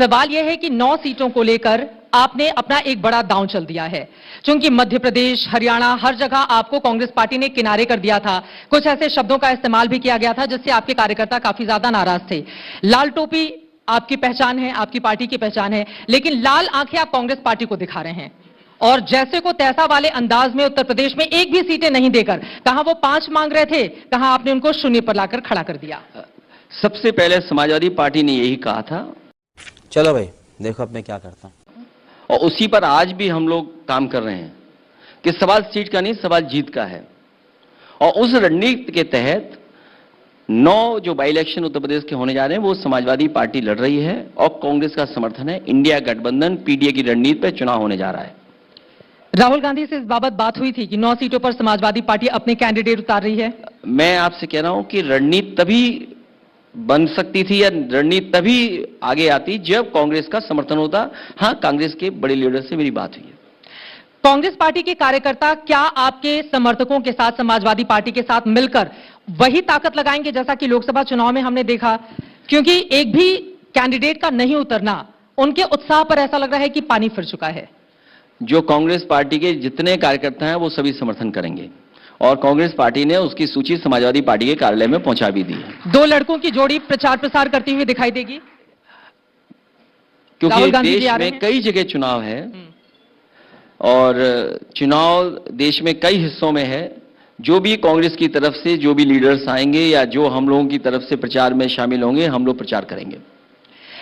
सवाल यह है कि 9 सीटों को लेकर आपने अपना एक बड़ा दांव चल दिया है, क्योंकि मध्य प्रदेश, हरियाणा, हर जगह आपको कांग्रेस पार्टी ने किनारे कर दिया था। कुछ ऐसे शब्दों का इस्तेमाल भी किया गया था जिससे आपके कार्यकर्ता काफी ज्यादा नाराज थे। लाल टोपी आपकी पहचान है, आपकी पार्टी की पहचान है, लेकिन लाल आंखें आप कांग्रेस पार्टी को दिखा रहे हैं और जैसे को तैसा वाले अंदाज में उत्तर प्रदेश में एक भी सीटें नहीं देकर, कहां वो 5 मांग रहे थे, कहां आपने उनको शून्य पर लाकर खड़ा कर दिया। सबसे पहले समाजवादी पार्टी ने यही कहा था, चलो भाई देखो अब मैं क्या करता हूं, और उसी पर आज भी हम लोग काम कर रहे हैं कि सवाल सीट का नहीं, सवाल जीत का है। और उस रणनीति के तहत 9 जो बाई इलेक्शन उत्तर प्रदेश के होने जा रहे हैं वो समाजवादी पार्टी लड़ रही है और कांग्रेस का समर्थन है। इंडिया गठबंधन पीडीए की रणनीति पर चुनाव होने जा रहा है। राहुल गांधी से इस बाबत बात हुई थी कि 9 सीटों पर समाजवादी पार्टी अपने कैंडिडेट उतार रही है। मैं आपसे कह रहा हूं कि रणनीति तभी बन सकती थी या रणनीति तभी आगे आती जब कांग्रेस का समर्थन होता। हां, कांग्रेस के बड़े लीडर से मेरी बात हुई है। कांग्रेस पार्टी के कार्यकर्ता क्या आपके समर्थकों के साथ, समाजवादी पार्टी के साथ मिलकर वही ताकत लगाएंगे जैसा कि लोकसभा चुनाव में हमने देखा? क्योंकि एक भी कैंडिडेट का नहीं उतरना, उनके उत्साह पर ऐसा लग रहा है कि पानी फिर चुका है। जो कांग्रेस पार्टी के जितने कार्यकर्ता हैं वो सभी समर्थन करेंगे और कांग्रेस पार्टी ने उसकी सूची समाजवादी पार्टी के कार्यालय में पहुंचा भी दी है। 2 लड़कों की जोड़ी प्रचार प्रसार करती हुई दिखाई देगी, क्योंकि देश में कई जगह चुनाव है और चुनाव देश में कई हिस्सों में है। जो भी कांग्रेस की तरफ से जो भी लीडर्स आएंगे या जो हम लोगों की तरफ से प्रचार में शामिल होंगे, हम लोग प्रचार करेंगे।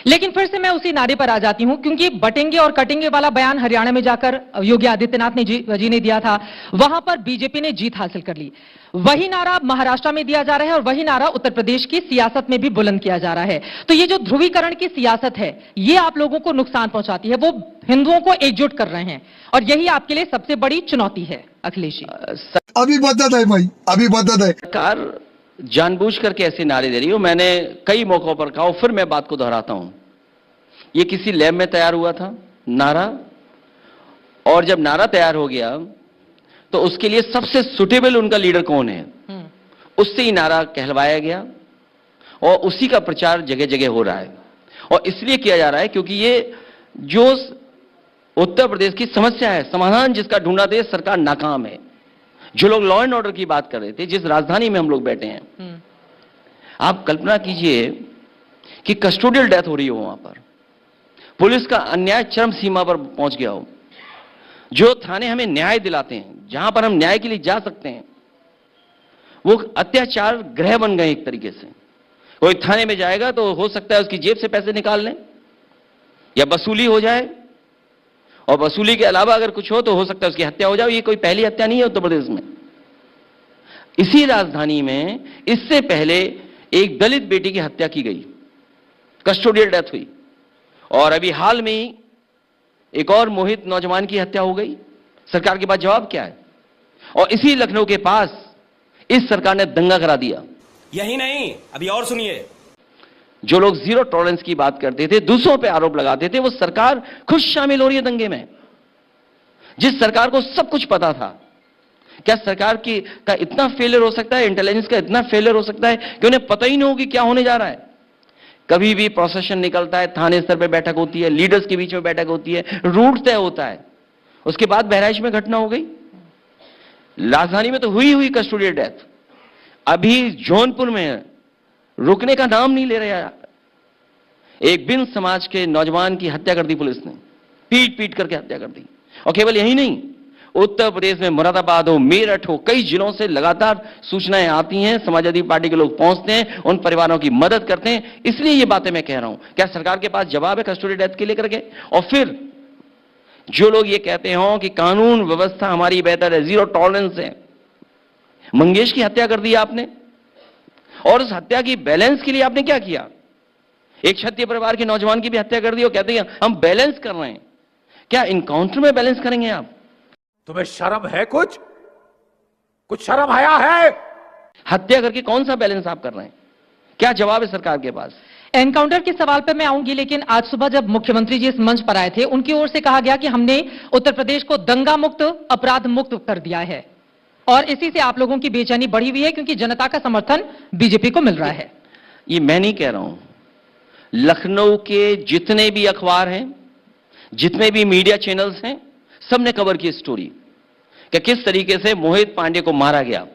लेकिन फिर से मैं उसी नारे पर आ जाती हूं, क्योंकि बटेंगे और कटेंगे वाला बयान हरियाणा में जाकर योगी आदित्यनाथ जी ने दिया था, वहां पर बीजेपी ने जीत हासिल कर ली। वही नारा महाराष्ट्र में दिया जा रहा है और वही नारा उत्तर प्रदेश की सियासत में भी बुलंद किया जा रहा है। तो ये जो ध्रुवीकरण की सियासत है, ये आप लोगों को नुकसान पहुंचाती है। वो हिंदुओं को एकजुट कर रहे हैं और यही आपके लिए सबसे बड़ी चुनौती है अखिलेश जी। अभी बदत है भाई, अभी बदत है। सरकार जानबूझ करके ऐसे नारे दे रही हो। मैंने कई मौकों पर कहा, फिर मैं बात को दोहराता हूं, ये किसी लैब में तैयार हुआ था नारा, और जब नारा तैयार हो गया तो उसके लिए सबसे सुटेबल उनका लीडर कौन है, उससे ही नारा कहलवाया गया और उसी का प्रचार जगह जगह हो रहा है। और इसलिए किया जा रहा है क्योंकि ये जो उत्तर प्रदेश की समस्या है, समाधान जिसका ढूंढा थे, सरकार नाकाम है। जो लोग लॉ एंड ऑर्डर की बात कर रहे थे, जिस राजधानी में हम लोग बैठे हैं, आप कल्पना कीजिए कि कस्टोडियल डेथ हो रही हो, वहां पर पुलिस का अन्याय चरम सीमा पर पहुंच गया हो। जो थाने हमें न्याय दिलाते हैं, जहां पर हम न्याय के लिए जा सकते हैं, वो अत्याचार गृह बन गए एक तरीके से। कोई थाने में जाएगा तो हो सकता है उसकी जेब से पैसे निकाल लें या वसूली हो जाए, और वसूली के अलावा अगर कुछ हो तो हो सकता है उसकी हत्या हो जाए। ये कोई पहली हत्या नहीं है उत्तर प्रदेश में। इसी राजधानी में इससे पहले एक दलित बेटी की हत्या की गई, कस्टोडियल डेथ हुई, और अभी हाल में ही एक और मोहित नौजवान की हत्या हो गई। सरकार के पास जवाब क्या है? और इसी लखनऊ के पास इस सरकार ने दंगा करा दिया। यही नहीं, अभी और सुनिए। जो लोग जीरो टॉलरेंस की बात करते थे, दूसरों पे आरोप लगाते थे, वो सरकार खुद शामिल हो रही है दंगे में। जिस सरकार को सब कुछ पता था, क्या सरकार का इतना फेलियर हो सकता है, इंटेलिजेंस का इतना फेलियर हो सकता है कि उन्हें पता ही नहीं होगी क्या होने जा रहा है? कभी भी प्रोसेशन निकलता है, थाने स्तर पर बैठक होती है, लीडर्स के बीच में बैठक होती है, रूट तय होता है। उसके बाद बहराइच में घटना हो गई, राजधानी में तो हुई कस्टोडियल डेथ। अभी जौनपुर में रुकने का नाम नहीं ले रहा। एक बिन समाज के नौजवान की हत्या कर दी पुलिस ने, पीट पीट करके हत्या कर दी। और केवल यही नहीं, उत्तर प्रदेश में मुरादाबाद हो, मेरठ हो, कई जिलों से लगातार सूचनाएं आती हैं। समाजवादी पार्टी के लोग पहुंचते हैं, उन परिवारों की मदद करते हैं। इसलिए ये बातें मैं कह रहा हूं, क्या सरकार के पास जवाब है कस्टोडियल डेथ के लेकर के? और फिर जो लोग ये कहते हो कि कानून व्यवस्था हमारी बेहतर है, जीरो टॉलरेंस है, मंगेश की हत्या कर दी आपने, और उस हत्या की बैलेंस के लिए आपने क्या किया? एक क्षत्रिय परिवार के नौजवान की भी हत्या कर दी और कहते हैं हम बैलेंस कर रहे हैं। क्या इनकाउंटर में बैलेंस करेंगे आप? तुम्हें शर्म है? कुछ शर्म आया है? हत्या करके कौन सा बैलेंस आप कर रहे हैं? क्या जवाब है सरकार के पास? एनकाउंटर के सवाल पर मैं आऊंगी, लेकिन आज सुबह जब मुख्यमंत्री जी इस मंच पर आए थे, उनकी ओर से कहा गया कि हमने उत्तर प्रदेश को दंगा मुक्त, अपराध मुक्त कर दिया है, और इसी से आप लोगों की बेचैनी बढ़ी हुई है क्योंकि जनता का समर्थन बीजेपी को मिल रहा है। ये मैं नहीं कह रहा हूं, लखनऊ के जितने भी अखबार हैं, जितने भी मीडिया चैनल्स हैं, सबने कवर की स्टोरी कि किस तरीके से मोहित पांडे को मारा गया।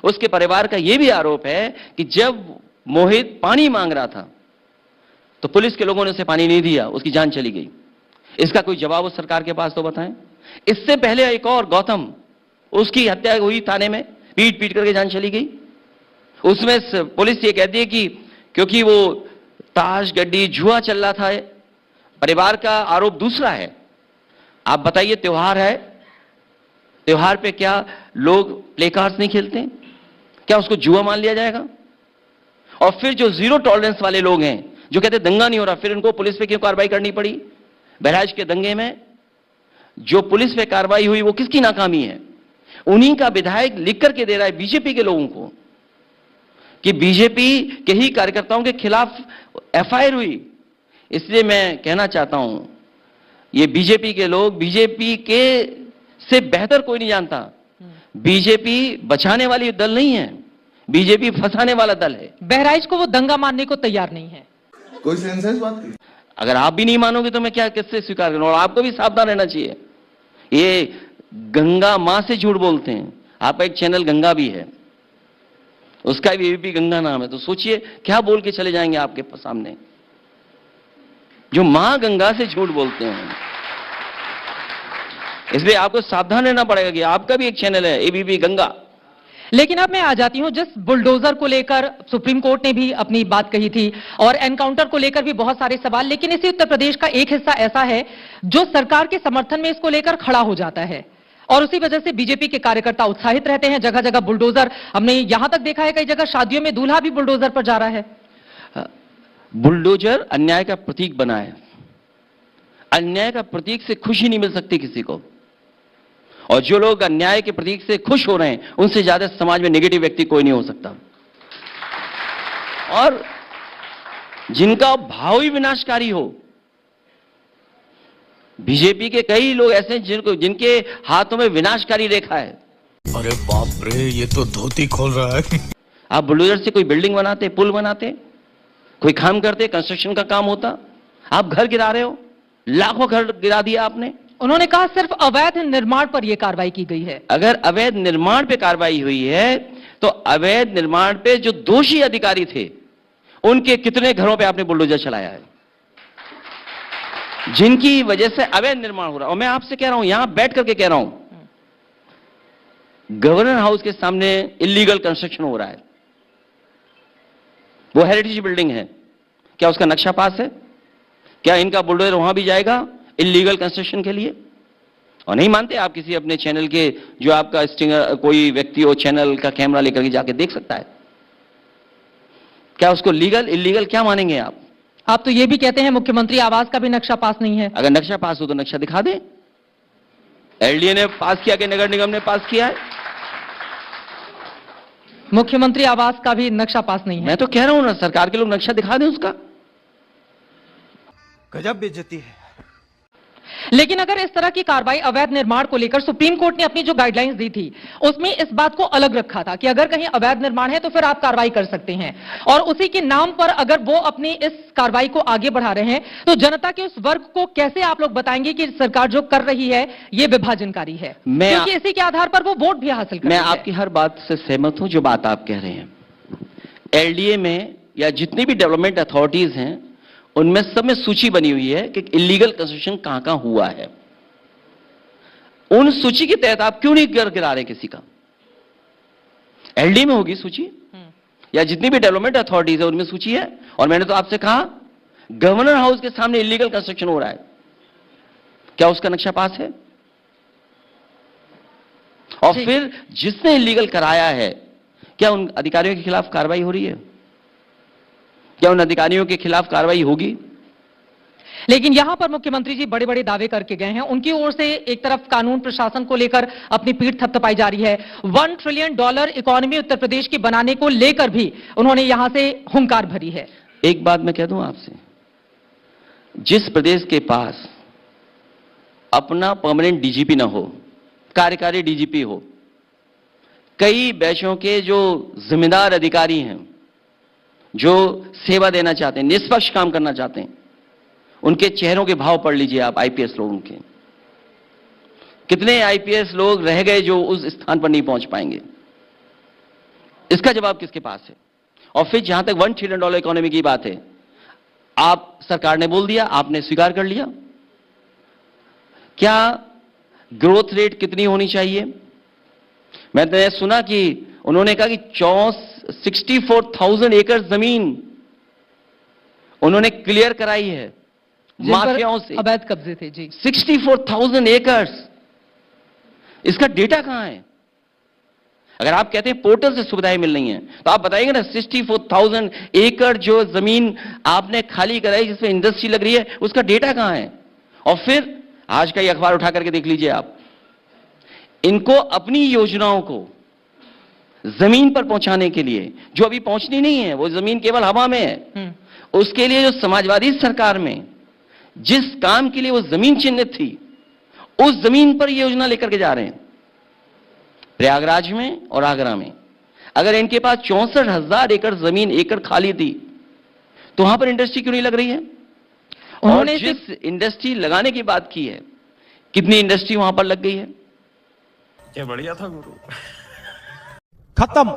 उसके परिवार का यह भी आरोप है कि जब मोहित पानी मांग रहा था तो पुलिस के लोगों ने उसे पानी नहीं दिया, उसकी जान चली गई। इसका कोई जवाब उस सरकार के पास तो बताएं। इससे पहले एक और गौतम, उसकी हत्या हुई थाने में, पीट पीट करके जान चली गई। उसमें पुलिस ये कहती है कि क्योंकि वो ताश गड्डी जुआ चल रहा था। परिवार का आरोप दूसरा है। आप बताइए, त्योहार है, त्योहार पे क्या लोग प्ले कार्ड्स नहीं खेलते? क्या उसको जुआ मान लिया जाएगा? और फिर जो जीरो टॉलरेंस वाले लोग हैं जो कहते दंगा नहीं हो रहा, फिर उनको पुलिस पे क्यों कार्रवाई करनी पड़ी? बहराइच के दंगे में जो पुलिस पे कार्रवाई हुई वो किसकी नाकामी है? उन्हीं का विधायक लिख करके दे रहा है बीजेपी के लोगों को कि बीजेपी के ही कार्यकर्ताओं के खिलाफ एफआईआर हुई। इसलिए मैं कहना चाहता हूं, ये बीजेपी के लोग बीजेपी के से बेहतर कोई नहीं जानता। बीजेपी बचाने वाली दल नहीं है, बीजेपी फंसाने वाला दल है। बहराइच को वो दंगा मानने को तैयार नहीं है। कोई सेंस है इस बात की? अगर आप भी नहीं मानोगे तो मैं क्या किससे स्वीकार करूं? और आपको भी सावधान रहना चाहिए। ये गंगा मां से झूठ बोलते हैं। आपका एक चैनल गंगा भी है, उसका भी एबीपी गंगा नाम है, तो सोचिए क्या बोल के चले जाएंगे आपके सामने, जो मां गंगा से झूठ बोलते हैं। इसलिए आपको सावधान रहना पड़ेगा कि आपका भी एक चैनल है एबीपी गंगा। लेकिन अब मैं आ जाती हूं, जिस बुलडोजर को लेकर सुप्रीम कोर्ट ने भी अपनी बात कही थी और एनकाउंटर को लेकर भी बहुत सारे सवाल, लेकिन इसी उत्तर प्रदेश का एक हिस्सा ऐसा है जो सरकार के समर्थन में इसको लेकर खड़ा हो जाता है और उसी वजह से बीजेपी के कार्यकर्ता उत्साहित रहते हैं। जगह जगह बुलडोजर, हमने यहां तक देखा है कई जगह शादियों में दूल्हा भी बुलडोजर पर जा रहा है। बुलडोजर अन्याय का प्रतीक बना है। अन्याय का प्रतीक से खुशी नहीं मिल सकती किसी को, और जो लोग अन्याय के प्रतीक से खुश हो रहे हैं उनसे ज्यादा समाज में नेगेटिव व्यक्ति कोई नहीं हो सकता। और जिनका भाव ही विनाशकारी हो, बीजेपी के कई लोग ऐसे हैं जिनके हाथों में विनाशकारी रेखा है। अरे बाप रे, ये तो धोती खोल रहा है। आप बुलडोजर से कोई बिल्डिंग बनाते, पुल बनाते, कोई काम करते, कंस्ट्रक्शन का काम होता। आप घर गिरा रहे हो, लाखों घर गिरा दिया आपने। उन्होंने कहा सिर्फ अवैध निर्माण पर यह कार्रवाई की गई है। अगर अवैध निर्माण पे कार्रवाई हुई है तो अवैध निर्माण पे जो दोषी अधिकारी थे उनके कितने घरों पे आपने बुलडोजर चलाया है, जिनकी वजह से अवैध निर्माण हो रहा है। और मैं आपसे कह रहा हूं, यहां बैठ करके कह रहा हूं, गवर्नर हाउस के सामने इलीगल कंस्ट्रक्शन हो रहा है। वो हेरिटेज बिल्डिंग है, क्या उसका नक्शा पास है? क्या इनका बुलडोजर वहां भी जाएगा इलीगल कंस्ट्रक्शन के लिए? और नहीं मानते आप, किसी अपने चैनल के जो आपका स्टिंगर कोई व्यक्ति हो, चैनल का कैमरा लेकर के जाके देख सकता है। क्या उसको लीगल इलीगल क्या मानेंगे आप? आप तो ये भी कहते हैं मुख्यमंत्री आवास का भी नक्शा पास नहीं है। अगर नक्शा पास हो तो नक्शा दिखा दे। एलडीए ने पास किया कि नगर निगम ने पास किया है? मुख्यमंत्री आवास का भी नक्शा पास नहीं है। मैं तो कह रहा हूं ना, सरकार के लोग नक्शा दिखा दें उसका। गजब बेइज्जती है। लेकिन अगर इस तरह की कार्रवाई अवैध निर्माण को लेकर सुप्रीम कोर्ट ने अपनी जो गाइडलाइंस दी थी उसमें इस बात को अलग रखा था कि अगर कहीं अवैध निर्माण है तो फिर आप कार्रवाई कर सकते हैं, और उसी के नाम पर अगर वो अपनी इस कार्रवाई को आगे बढ़ा रहे हैं तो जनता के उस वर्ग को कैसे आप लोग बताएंगे कि सरकार जो कर रही है ये विभाजनकारी है, क्योंकि इसी के आधार पर वो वोट भी हासिल कर रही है। मैं आपकी हर बात से सहमत हूं जो बात आप कह रहे हैं। एलडीए में या जितनी भी डेवलपमेंट अथॉरिटीज हैं उनमें सब में सूची बनी हुई है कि इलीगल कंस्ट्रक्शन कहां कहां हुआ है। उन सूची के तहत आप क्यों नहीं गिरा रहे किसी का? एलडी में होगी सूची, या जितनी भी डेवलपमेंट अथॉरिटीज है उनमें सूची है। और मैंने तो आपसे कहा गवर्नर हाउस के सामने इलीगल कंस्ट्रक्शन हो रहा है, क्या उसका नक्शा पास है? और फिर जिसने इलीगल कराया है, क्या उन अधिकारियों के खिलाफ कार्रवाई हो रही है? क्या उन अधिकारियों के खिलाफ कार्रवाई होगी? लेकिन यहां पर मुख्यमंत्री जी बड़े बड़े दावे करके गए हैं। उनकी ओर से एक तरफ कानून प्रशासन को लेकर अपनी पीठ थपथपाई जा रही है। $1 ट्रिलियन इकोनॉमी उत्तर प्रदेश की बनाने को लेकर भी उन्होंने यहां से हुंकार भरी है। एक बात मैं कह दूं आपसे, जिस प्रदेश के पास अपना परमानेंट डीजीपी ना हो, कार्यकारी डीजीपी हो, कई बैचों के जो जिम्मेदार अधिकारी हैं जो सेवा देना चाहते हैं, निष्पक्ष काम करना चाहते हैं, उनके चेहरों के भाव पढ़ लीजिए आप, आईपीएस लोगों के। कितने आईपीएस लोग रह गए जो उस स्थान पर नहीं पहुंच पाएंगे? इसका जवाब किसके पास है? और फिर जहां तक $1 ट्रिलियन इकोनॉमी की बात है, आप सरकार ने बोल दिया, आपने स्वीकार कर लिया। क्या ग्रोथ रेट कितनी होनी चाहिए? मैंने सुना कि उन्होंने कहा कि 64,000 एकड़ जमीन उन्होंने क्लियर कराई है जिन पर माफियाओं से। अवैध कब्जे थे जी। 64,000 एकड़, इसका डेटा कहां है? अगर आप कहते हैं पोर्टल से सुविधाएं मिल रही हैं, तो आप बताइएगा ना 64,000 एकड़ जो जमीन आपने खाली कराई जिसमें इंडस्ट्री लग रही है, उसका डेटा कहां है? और फिर आज का ये अखबार उठा करके देख लीजिए आप, इनको अपनी योजनाओं को जमीन पर पहुंचाने के लिए, जो अभी पहुंचनी नहीं है, वो जमीन केवल हवा में है, उसके लिए जो समाजवादी सरकार में जिस काम के लिए वो जमीन चिन्हित थी, उस जमीन पर योजना लेकर के जा रहे हैं। प्रयागराज में और आगरा में अगर इनके पास 64,000 एकड़ खाली थी, तो वहां पर इंडस्ट्री क्यों नहीं लग रही है? और जिस इंडस्ट्री लगाने की बात की है, कितनी इंडस्ट्री वहां पर लग गई है? क्या बढ़िया था गुरु। खत्म।